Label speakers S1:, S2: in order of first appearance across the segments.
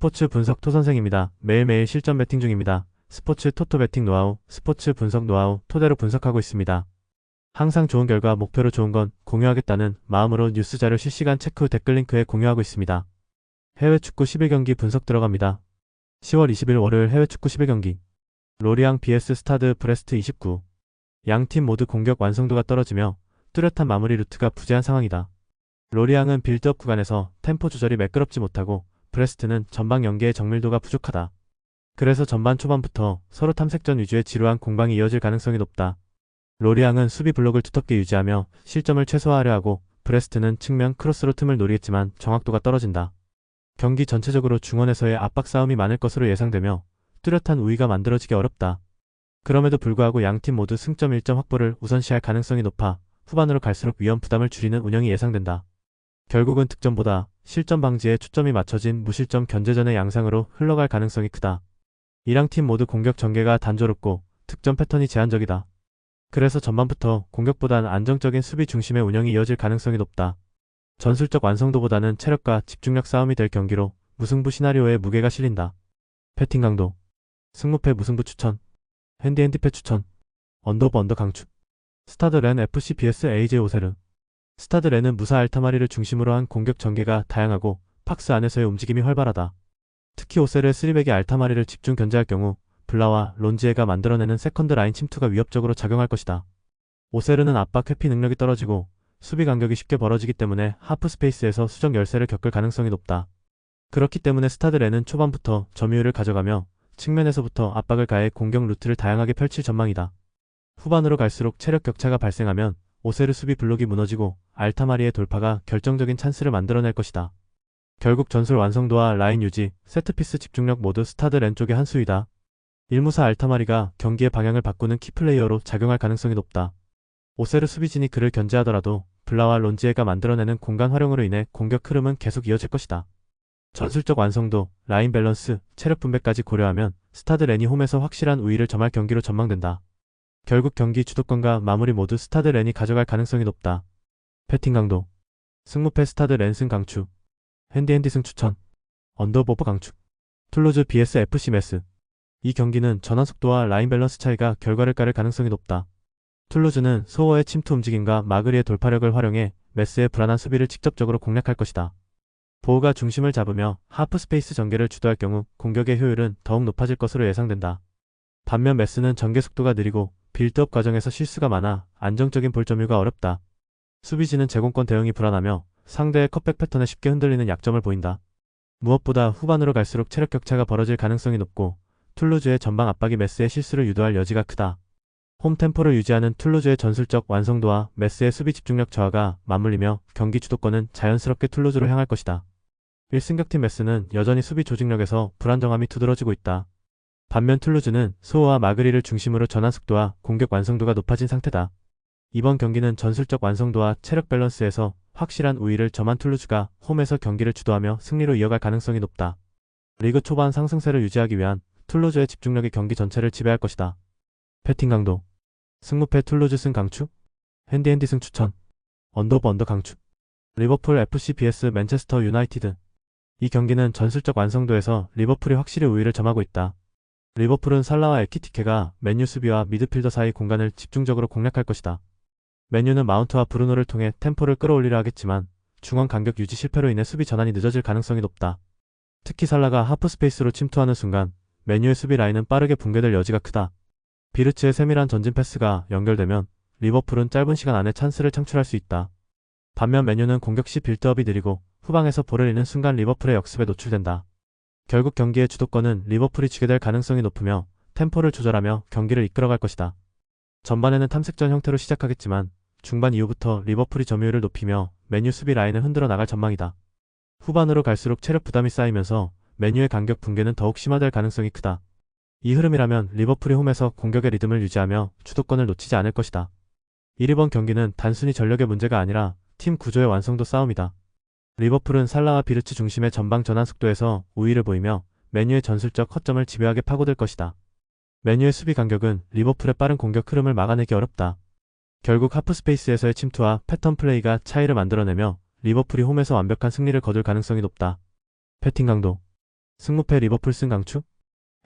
S1: 스포츠 분석 토선생입니다. 매일매일 실전 배팅 중입니다. 스포츠 토토 배팅 노하우, 스포츠 분석 노하우 토대로 분석하고 있습니다. 항상 좋은 결과 목표로 좋은 건 공유하겠다는 마음으로 뉴스 자료 실시간 체크 후 댓글 링크에 공유하고 있습니다. 해외 축구 11경기 분석 들어갑니다. 10월 20일 월요일 해외 축구 11경기 로리앙 vs 스타드 브레스트 29. 양팀 모두 공격 완성도가 떨어지며 뚜렷한 마무리 루트가 부재한 상황이다. 로리앙은 빌드업 구간에서 템포 조절이 매끄럽지 못하고 브레스트는 전방 연계의 정밀도가 부족하다. 그래서 전반 초반부터 서로 탐색전 위주의 지루한 공방이 이어질 가능성이 높다. 로리앙은 수비 블록을 두텁게 유지하며 실점을 최소화하려 하고 브레스트는 측면 크로스로 틈을 노리겠지만 정확도가 떨어진다. 경기 전체적으로 중원에서의 압박 싸움이 많을 것으로 예상되며 뚜렷한 우위가 만들어지기 어렵다. 그럼에도 불구하고 양팀 모두 승점 1점 확보를 우선시할 가능성이 높아 후반으로 갈수록 위험 부담을 줄이는 운영이 예상된다. 결국은 득점보다 실점 방지에 초점이 맞춰진 무실점 견제전의 양상으로 흘러갈 가능성이 크다. 이랑팀 모두 공격 전개가 단조롭고 득점 패턴이 제한적이다. 그래서 전반부터 공격보다는 안정적인 수비 중심의 운영이 이어질 가능성이 높다. 전술적 완성도보다는 체력과 집중력 싸움이 될 경기로 무승부 시나리오에 무게가 실린다. 패팅 강도 승무패 무승부 추천 핸디패 추천 언더오버 언더 강추 스타드 렌 FC vs AJ 오세르 스타드 렌은 무사 알타마리를 중심으로 한 공격 전개가 다양하고 박스 안에서의 움직임이 활발하다. 특히 오세르의 3백이 알타마리를 집중 견제할 경우 블라와 론지에가 만들어내는 세컨드 라인 침투가 위협적으로 작용할 것이다. 오세르는 압박 회피 능력이 떨어지고 수비 간격이 쉽게 벌어지기 때문에 하프 스페이스에서 수적 열세를 겪을 가능성이 높다. 그렇기 때문에 스타드 렌은 초반부터 점유율을 가져가며 측면에서부터 압박을 가해 공격 루트를 다양하게 펼칠 전망이다. 후반으로 갈수록 체력 격차가 발생하면 오세르 수비 블록이 무너지고 알타마리의 돌파가 결정적인 찬스를 만들어낼 것이다. 결국 전술 완성도와 라인 유지, 세트피스 집중력 모두 스타드 렌 쪽의 한 수이다. 1무사 알타마리가 경기의 방향을 바꾸는 키플레이어로 작용할 가능성이 높다. 오세르 수비진이 그를 견제하더라도 블라와 론지에가 만들어내는 공간 활용으로 인해 공격 흐름은 계속 이어질 것이다. 전술적 완성도, 라인 밸런스, 체력 분배까지 고려하면 스타드 렌이 홈에서 확실한 우위를 점할 경기로 전망된다. 결국 경기 주도권과 마무리 모두 스타드 렌이 가져갈 가능성이 높다. 패팅 강도 승무패 스타드 렌 승 강추 핸디 승 추천 언더오버 강추 툴루즈 vs FC 메스 이 경기는 전환 속도와 라인 밸런스 차이가 결과를 가를 가능성이 높다. 툴루즈는 소어의 침투 움직임과 마그리의 돌파력을 활용해 메스의 불안한 수비를 직접적으로 공략할 것이다. 보호가 중심을 잡으며 하프 스페이스 전개를 주도할 경우 공격의 효율은 더욱 높아질 것으로 예상된다. 반면 메스는 전개 속도가 느리고 빌드업 과정에서 실수가 많아 안정적인 볼 점유가 어렵다. 수비진은 제공권 대응이 불안하며 상대의 컷백 패턴에 쉽게 흔들리는 약점을 보인다. 무엇보다 후반으로 갈수록 체력 격차가 벌어질 가능성이 높고 툴루즈의 전방 압박이 메스의 실수를 유도할 여지가 크다. 홈 템포를 유지하는 툴루즈의 전술적 완성도와 메스의 수비 집중력 저하가 맞물리며 경기 주도권은 자연스럽게 툴루즈로 향할 것이다. 1승격팀 메스는 여전히 수비 조직력에서 불안정함이 두드러지고 있다. 반면 툴루즈는 소호와 마그리를 중심으로 전환 속도와 공격 완성도가 높아진 상태다. 이번 경기는 전술적 완성도와 체력 밸런스에서 확실한 우위를 점한 툴루즈가 홈에서 경기를 주도하며 승리로 이어갈 가능성이 높다. 리그 초반 상승세를 유지하기 위한 툴루즈의 집중력이 경기 전체를 지배할 것이다. 패팅 강도 승무패 툴루즈 승 강추 핸디 승 추천 언더오버 언더 강추 리버풀 FC vs 맨체스터 유나이티드 이 경기는 전술적 완성도에서 리버풀이 확실히 우위를 점하고 있다. 리버풀은 살라와 에키티케가 맨유 수비와 미드필더 사이 공간을 집중적으로 공략할 것이다. 맨유는 마운트와 브루노를 통해 템포를 끌어올리려 하겠지만 중원 간격 유지 실패로 인해 수비 전환이 늦어질 가능성이 높다. 특히 살라가 하프 스페이스로 침투하는 순간 맨유의 수비 라인은 빠르게 붕괴될 여지가 크다. 비르츠의 세밀한 전진 패스가 연결되면 리버풀은 짧은 시간 안에 찬스를 창출할 수 있다. 반면 맨유는 공격 시 빌드업이 느리고 후방에서 볼을 잃는 순간 리버풀의 역습에 노출된다. 결국 경기의 주도권은 리버풀이 쥐게 될 가능성이 높으며 템포를 조절하며 경기를 이끌어갈 것이다. 전반에는 탐색전 형태로 시작하겠지만 중반 이후부터 리버풀이 점유율을 높이며 맨유 수비 라인을 흔들어 나갈 전망이다. 후반으로 갈수록 체력 부담이 쌓이면서 맨유의 간격 붕괴는 더욱 심화될 가능성이 크다. 이 흐름이라면 리버풀이 홈에서 공격의 리듬을 유지하며 주도권을 놓치지 않을 것이다. 1번 경기는 단순히 전력의 문제가 아니라 팀 구조의 완성도 싸움이다. 리버풀은 살라와 비르츠 중심의 전방 전환 속도에서 우위를 보이며 맨유의 전술적 허점을 집요하게 파고들 것이다. 맨유의 수비 간격은 리버풀의 빠른 공격 흐름을 막아내기 어렵다. 결국 하프 스페이스에서의 침투와 패턴 플레이가 차이를 만들어내며 리버풀이 홈에서 완벽한 승리를 거둘 가능성이 높다. 패팅 강도 승무패 리버풀 승 강추.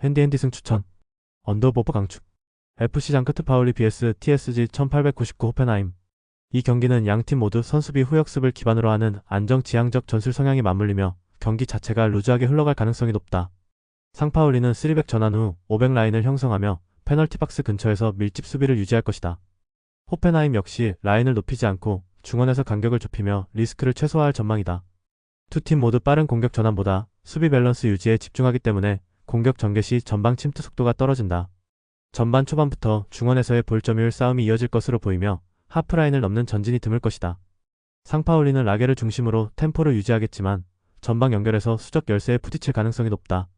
S1: 핸디핸디 승 추천. 언더버버 강추. FC 장크트 파울리 vs TSG 1899 호펜하임. 이 경기는 양팀 모두 선수비 후역습을 기반으로 하는 안정지향적 전술 성향이 맞물리며 경기 자체가 루즈하게 흘러갈 가능성이 높다. 상파울리는 3백 전환 후 500 라인을 형성하며 페널티 박스 근처에서 밀집 수비를 유지할 것이다. 호펜하임 역시 라인을 높이지 않고 중원에서 간격을 좁히며 리스크를 최소화할 전망이다. 두 팀 모두 빠른 공격 전환보다 수비 밸런스 유지에 집중하기 때문에 공격 전개 시 전방 침투 속도가 떨어진다. 전반 초반부터 중원에서의 볼 점유율 싸움이 이어질 것으로 보이며 하프라인을 넘는 전진이 드물 것이다. 상파울리는 라게를 중심으로 템포를 유지하겠지만 전방 연결에서 수적 열세에 부딪힐 가능성이 높다.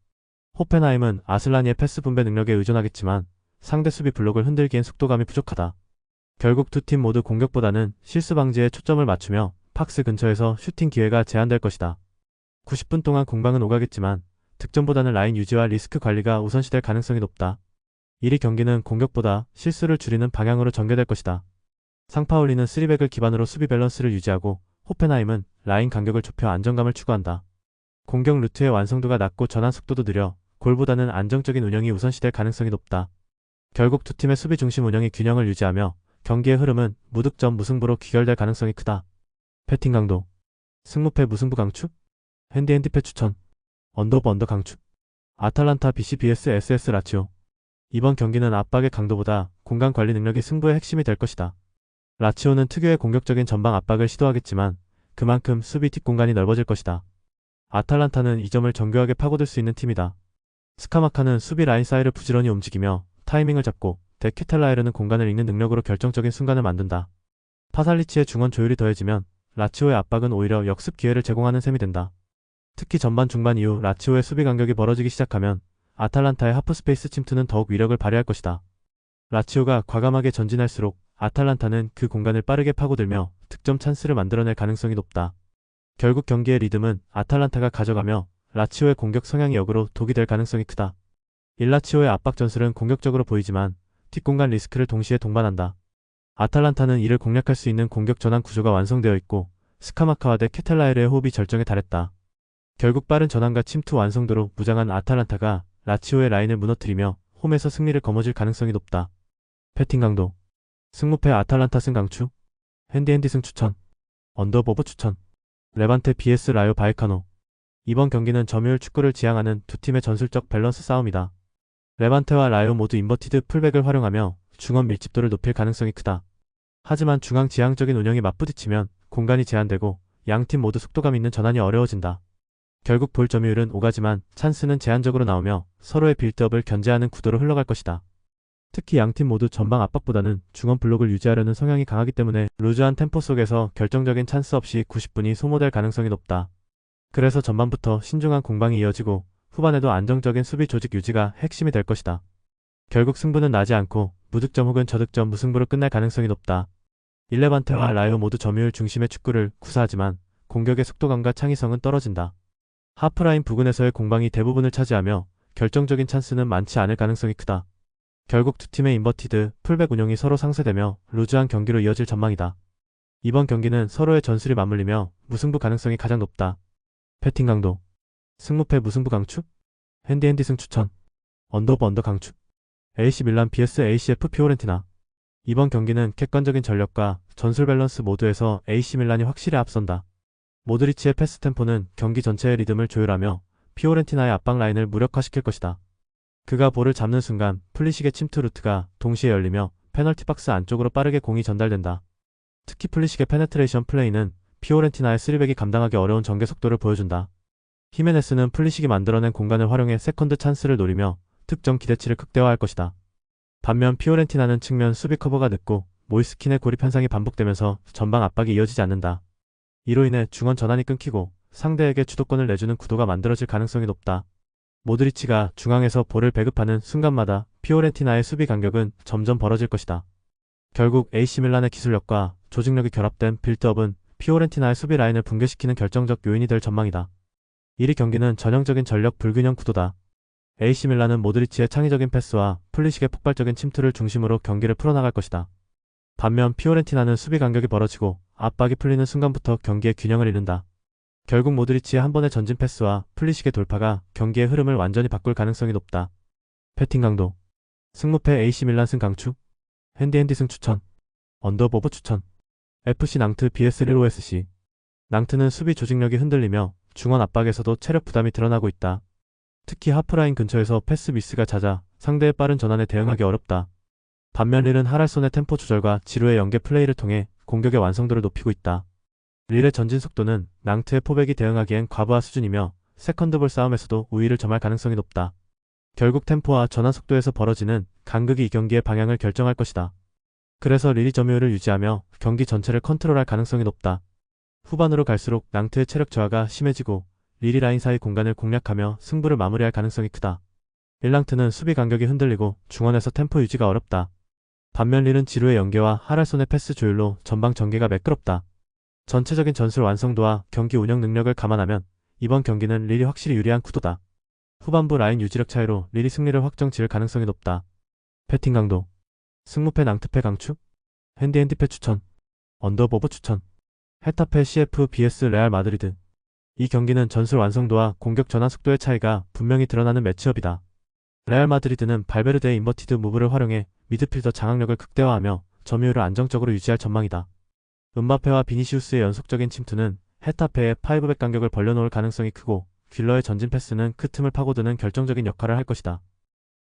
S1: 호펜하임은 아슬라니의 패스 분배 능력에 의존하겠지만 상대 수비 블록을 흔들기엔 속도감이 부족하다. 결국 두 팀 모두 공격보다는 실수 방지에 초점을 맞추며 박스 근처에서 슈팅 기회가 제한될 것이다. 90분 동안 공방은 오가겠지만 득점보다는 라인 유지와 리스크 관리가 우선시될 가능성이 높다. 1위 경기는 공격보다 실수를 줄이는 방향으로 전개될 것이다. 상파울리는 3백을 기반으로 수비 밸런스를 유지하고 호펜하임은 라인 간격을 좁혀 안정감을 추구한다. 공격 루트의 완성도가 낮고 전환 속도도 느려 골보다는 안정적인 운영이 우선시될 가능성이 높다. 결국 두 팀의 수비 중심 운영이 균형을 유지하며 경기의 흐름은 무득점 무승부로 귀결될 가능성이 크다. 패팅 강도. 승무패 무승부 강추. 핸디핸디패 추천. 언더버 언더 강추. 아탈란타 BC vs SS 라치오. 이번 경기는 압박의 강도보다 공간 관리 능력이 승부의 핵심이 될 것이다. 라치오는 특유의 공격적인 전방 압박을 시도하겠지만 그만큼 수비 뒷공간이 넓어질 것이다. 아탈란타는 이 점을 정교하게 파고들 수 있는 팀이다. 스카마카는 수비 라인 사이를 부지런히 움직이며 타이밍을 잡고 데큐텔라에르는 공간을 읽는 능력으로 결정적인 순간을 만든다. 파살리치의 중원 조율이 더해지면 라치오의 압박은 오히려 역습 기회를 제공하는 셈이 된다. 특히 전반 중반 이후 라치오의 수비 간격이 벌어지기 시작하면 아탈란타의 하프스페이스 침투는 더욱 위력을 발휘할 것이다. 라치오가 과감하게 전진할수록 아탈란타는 그 공간을 빠르게 파고들며 득점 찬스를 만들어낼 가능성이 높다. 결국 경기의 리듬은 아탈란타가 가져가며 라치오의 공격 성향이 역으로 독이 될 가능성이 크다. 일라치오의 압박 전술은 공격적으로 보이지만 뒷공간 리스크를 동시에 동반한다. 아탈란타는 이를 공략할 수 있는 공격 전환 구조가 완성되어 있고 스카마카와 데 케텔라에르의 호흡이 절정에 달했다. 결국 빠른 전환과 침투 완성도로 무장한 아탈란타가 라치오의 라인을 무너뜨리며 홈에서 승리를 거머쥘 가능성이 높다. 패팅 강도. 승무패 아탈란타 승 강추. 핸디핸디 승 추천. 언더버버 추천. 레반테 vs 라요 바이카노. 이번 경기는 점유율 축구를 지향하는 두 팀의 전술적 밸런스 싸움이다. 레반테와 라요 모두 인버티드 풀백을 활용하며 중원 밀집도를 높일 가능성이 크다. 하지만 중앙 지향적인 운영이 맞부딪히면 공간이 제한되고 양팀 모두 속도감 있는 전환이 어려워진다. 결국 볼 점유율은 오가지만 찬스는 제한적으로 나오며 서로의 빌드업을 견제하는 구도로 흘러갈 것이다. 특히 양팀 모두 전방 압박보다는 중원 블록을 유지하려는 성향이 강하기 때문에 루즈한 템포 속에서 결정적인 찬스 없이 90분이 소모될 가능성이 높다. 그래서 전반부터 신중한 공방이 이어지고 후반에도 안정적인 수비 조직 유지가 핵심이 될 것이다. 결국 승부는 나지 않고 무득점 혹은 저득점 무승부로 끝날 가능성이 높다. 일레반테와 라요 모두 점유율 중심의 축구를 구사하지만 공격의 속도감과 창의성은 떨어진다. 하프라인 부근에서의 공방이 대부분을 차지하며 결정적인 찬스는 많지 않을 가능성이 크다. 결국 두 팀의 인버티드, 풀백 운영이 서로 상쇄되며 루즈한 경기로 이어질 전망이다. 이번 경기는 서로의 전술이 맞물리며 무승부 가능성이 가장 높다. 패팅 강도. 승무패 무승부 강추. 핸디핸디 승 추천. 언더버 언더 강추. AC 밀란 vs ACF 피오렌티나. 이번 경기는 객관적인 전력과 전술 밸런스 모두에서 AC 밀란이 확실히 앞선다. 모드리치의 패스 템포는 경기 전체의 리듬을 조율하며 피오렌티나의 압박 라인을 무력화시킬 것이다. 그가 볼을 잡는 순간 플리식의 침투 루트가 동시에 열리며 페널티 박스 안쪽으로 빠르게 공이 전달된다. 특히 플리식의 페네트레이션 플레이는 피오렌티나의 3백이 감당하기 어려운 전개 속도를 보여준다. 히메네스는 플리식이 만들어낸 공간을 활용해 세컨드 찬스를 노리며 득점 기대치를 극대화할 것이다. 반면 피오렌티나는 측면 수비 커버가 늦고 모이스킨의 고립 현상이 반복되면서 전방 압박이 이어지지 않는다. 이로 인해 중원 전환이 끊기고 상대에게 주도권을 내주는 구도가 만들어질 가능성이 높다. 모드리치가 중앙에서 볼을 배급하는 순간마다 피오렌티나의 수비 간격은 점점 벌어질 것이다. 결국 AC 밀란의 기술력과 조직력이 결합된 빌드업은 피오렌티나의 수비 라인을 붕괴시키는 결정적 요인이 될 전망이다. 1위 경기는 전형적인 전력 불균형 구도다. AC 밀란은 모드리치의 창의적인 패스와 플리식의 폭발적인 침투를 중심으로 경기를 풀어나갈 것이다. 반면 피오렌티나는 수비 간격이 벌어지고 압박이 풀리는 순간부터 경기의 균형을 잃는다. 결국 모드리치의 한 번의 전진 패스와 플리식의 돌파가 경기의 흐름을 완전히 바꿀 가능성이 높다. 배팅 강도. 승무패 AC 밀란 승 강추. 핸디핸디 승 추천. 언더보브 추천. FC 낭트 vs 릴 OSC. 낭트는 수비 조직력이 흔들리며 중원 압박에서도 체력 부담이 드러나고 있다. 특히 하프라인 근처에서 패스 미스가 잦아 상대의 빠른 전환에 대응하기 어렵다. 반면 릴은 하랄손의 템포 조절과 지루의 연계 플레이를 통해 공격의 완성도를 높이고 있다. 릴의 전진 속도는 낭트의 포백이 대응하기엔 과부하 수준이며 세컨드볼 싸움에서도 우위를 점할 가능성이 높다. 결국 템포와 전환 속도에서 벌어지는 간극이 이 경기의 방향을 결정할 것이다. 그래서 릴이 점유율을 유지하며 경기 전체를 컨트롤할 가능성이 높다. 후반으로 갈수록 낭트의 체력 저하가 심해지고 릴이 라인 사이 공간을 공략하며 승부를 마무리할 가능성이 크다. 릴랑트는 수비 간격이 흔들리고 중원에서 템포 유지가 어렵다. 반면 릴은 지루의 연계와 하랄손의 패스 조율로 전방 전개가 매끄럽다. 전체적인 전술 완성도와 경기 운영 능력을 감안하면 이번 경기는 릴이 확실히 유리한 구도다. 후반부 라인 유지력 차이로 릴이 승리를 확정 지을 가능성이 높다. 배팅 강도. 승무패 낭트패 강추. 핸디패 추천. 언더보브 추천. 헤타페 CF vs 레알 마드리드. 이 경기는 전술 완성도와 공격 전환 속도의 차이가 분명히 드러나는 매치업이다. 레알 마드리드는 발베르데의 인버티드 무브를 활용해 미드필더 장악력을 극대화하며 점유율을 안정적으로 유지할 전망이다. 음바페와 비니시우스의 연속적인 침투는 헤타페의 5백 간격을 벌려놓을 가능성이 크고 귓러의 전진 패스는 그 틈을 파고드는 결정적인 역할을 할 것이다.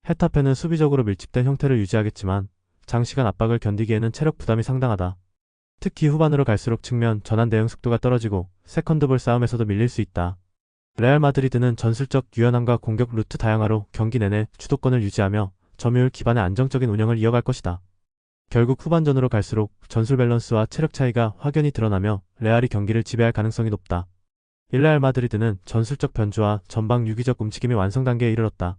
S1: 헤타페는 수비적으로 밀집된 형태를 유지하겠지만 장시간 압박을 견디기에는 체력 부담이 상당하다. 특히 후반으로 갈수록 측면 전환 대응 속도가 떨어지고 세컨드볼 싸움에서도 밀릴 수 있다. 레알 마드리드는 전술적 유연함과 공격 루트 다양화로 경기 내내 주도권을 유지하며 점유율 기반의 안정적인 운영을 이어갈 것이다. 결국 후반전으로 갈수록 전술 밸런스와 체력 차이가 확연히 드러나며 레알이 경기를 지배할 가능성이 높다. 레알 마드리드는 전술적 변주와 전방 유기적 움직임이 완성 단계에 이르렀다.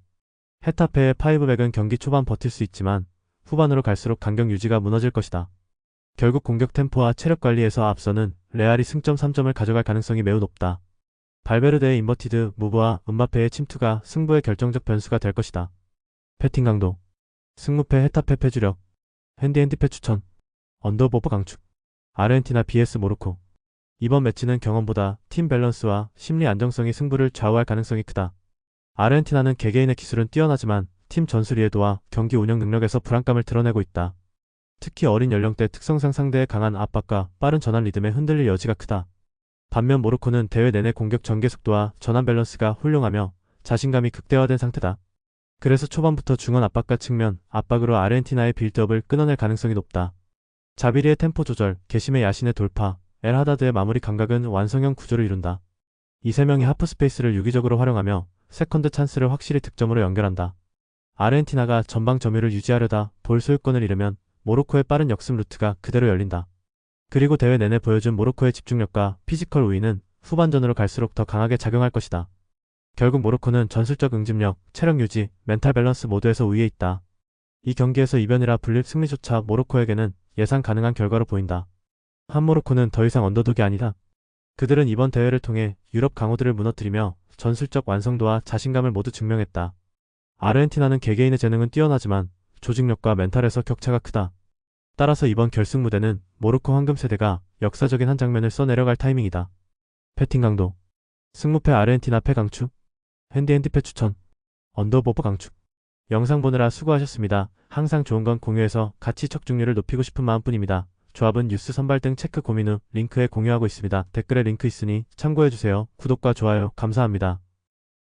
S1: 헤타페의 5백은 경기 초반 버틸 수 있지만 후반으로 갈수록 간격 유지가 무너질 것이다. 결국 공격 템포와 체력 관리에서 앞서는 레알이 승점 3점을 가져갈 가능성이 매우 높다. 발베르데의 인버티드 무브와 음바페의 침투가 승부의 결정적 변수가 될 것이다. 패팅 강도. 승무패 헤타페 패주력. 핸디패 추천. 언더보브 강축. 아르헨티나 vs 모로코. 이번 매치는 경험보다 팀 밸런스와 심리 안정성이 승부를 좌우할 가능성이 크다. 아르헨티나는 개개인의 기술은 뛰어나지만 팀 전술 이해도와 경기 운영 능력에서 불안감을 드러내고 있다. 특히 어린 연령대 특성상 상대의 강한 압박과 빠른 전환 리듬에 흔들릴 여지가 크다. 반면 모로코는 대회 내내 공격 전개 속도와 전환 밸런스가 훌륭하며 자신감이 극대화된 상태다. 그래서 초반부터 중원 압박과 측면 압박으로 아르헨티나의 빌드업을 끊어낼 가능성이 높다. 자비리의 템포 조절, 게심의 야신의 돌파, 엘 하다드의 마무리 감각은 완성형 구조를 이룬다. 이 세 명이 하프 스페이스를 유기적으로 활용하며 세컨드 찬스를 확실히 득점으로 연결한다. 아르헨티나가 전방 점유를 유지하려다 볼 소유권을 잃으면 모로코의 빠른 역습 루트가 그대로 열린다. 그리고 대회 내내 보여준 모로코의 집중력과 피지컬 우위는 후반전으로 갈수록 더 강하게 작용할 것이다. 결국 모로코는 전술적 응집력, 체력 유지, 멘탈 밸런스 모두에서 우위에 있다. 이 경기에서 이변이라 불릴 승리조차 모로코에게는 예상 가능한 결과로 보인다. 한 모로코는 더 이상 언더독이 아니다. 그들은 이번 대회를 통해 유럽 강호들을 무너뜨리며 전술적 완성도와 자신감을 모두 증명했다. 아르헨티나는 개개인의 재능은 뛰어나지만 조직력과 멘탈에서 격차가 크다. 따라서 이번 결승 무대는 모로코 황금세대가 역사적인 한 장면을 써내려갈 타이밍이다. 패팅 강도. 승무패 아르헨티나 패 강추. 핸디패 추천. 언더보브 강추. 영상 보느라 수고하셨습니다. 항상 좋은 건 공유해서 같이 척중률을 높이고 싶은 마음뿐입니다. 조합은 뉴스 선발 등 체크 고민 후 링크에 공유하고 있습니다. 댓글에 링크 있으니 참고해주세요. 구독과 좋아요 감사합니다.